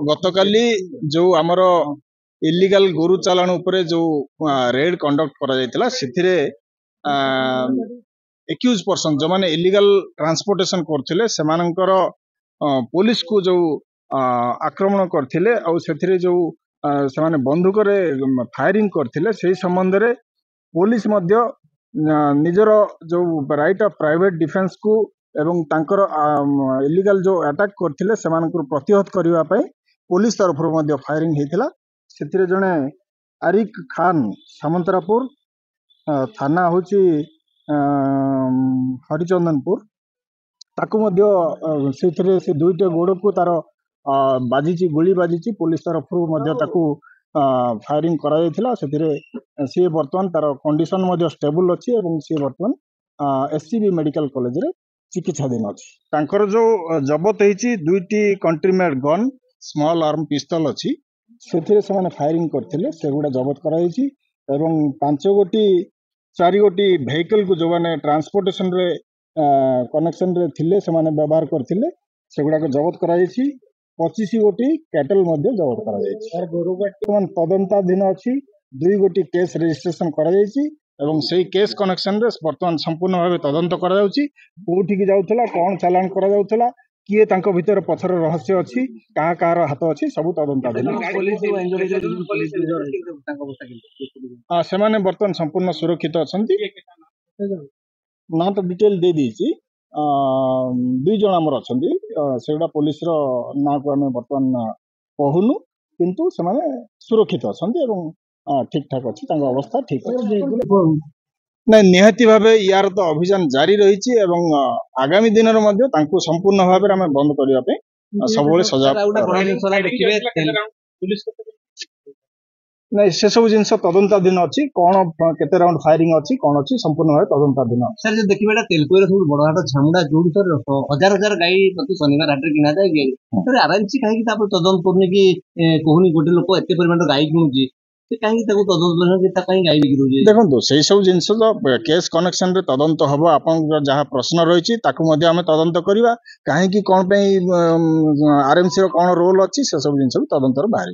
गतकाली जो आमर इलीगल गोरु चालाण उपरे जो रेड कंडक्ट करा जायतिला सेथिरे एक्यूज पर्सन जो माने इलीगल ट्रांसपोर्टेशन करथिले सेमानंकर पुलिस को जो आक्रमण करथिले और सेथिरे जो सेमाने बंदूक रे फायरिंग करथिले सेही संबंध रे पुलिस मध्य निजर जो राइट ऑफ प्राइवेट डिफेंस को एवं तांकर इलीगल जो अटैक करथिले सेमानकर प्रतिहत करिवा पई पुलिस तरफ मध्य फायरिंग हेतिला सेथिरे जने आरिक खान सामंतरापुर थाना होची हरिचंदनपुर ताकू मध्य सेथिरे से दुईटे गोड़ को तार बाजीची गोली बाजीची पुलिस तरफ मध्य ताकू फायरिंग करा जायतिला सेथिरे सी वर्तमान तार कंडीशन मध्य स्टेबल अछि एवं सी वर्तमान एससीबी मेडिकल कॉलेज रे चिकित्साधीन अछि तांकर जो जबत हेची दुईटी country made gun small arm pistol अछि सेथिरे से फायरिंग करथिले सेगुडा जबत करा हेची एवं 5 गोटी 4 गोटी वेहिकल को जो माने ट्रांसपोर्टेशन रे कनेक्शन रे थिले से माने व्यवहार करथिले सेगुडा को जबत करा हेची 25 गोटी कैटल मध्य जबत करा हेची सर गोरुबाटी तदंताधीन अछि 2 गोटी केस रजिस्ट्रेशन करा हेची एवं सेही केस कनेक्शन रे वर्तमान संपूर्ण भाव तदंत करा जाउची कोठी की जाउथला कोन चालान करा जाउथला किए तांको भीतर पथर रहस्य अछि कहा कार हाथ अछि सब तदंताधीन से माने वर्तमान संपूर्ण सुरक्षित अछंती ना तो डिटेल दे दीची 2 जण हमर अछंती सेगुडा पुलिस रो ना को हमें वर्तमान कहूनु किंतु से माने सुरक्षित अछंती एवं ठीक ठाक अछि तांको अवस्था ठीक अछि नहीं निहाती भावे यार तो अभियान जारी रही एवं आगामी दिन मध्य तांको संपूर्ण भाव में बंद करने सब सजाग नहीं से सब जिन तदंताधीन अच्छी कौन केते राउंड फायरिंग अच्छी कौन अच्छी संपूर्ण भाव तदंताधीन सर जो देखिबा तेलकोर सब बड़ हाट झामुडा जोडी सर हजार हजार गाई प्रति शनिवार हाट किना जाय सर आरामसी काहे कि तापर तदंत करने की कोहुनी गोटे लोक एते परिमाण गाई किनुची देखो से सब जिन केस कनेक्शन रे तदंत हम आप जहाँ प्रश्न रही आम तदंत करवा कहीं कौन आरएमसी कौन रोल अच्छी से सब जिन तदंतर बाहर।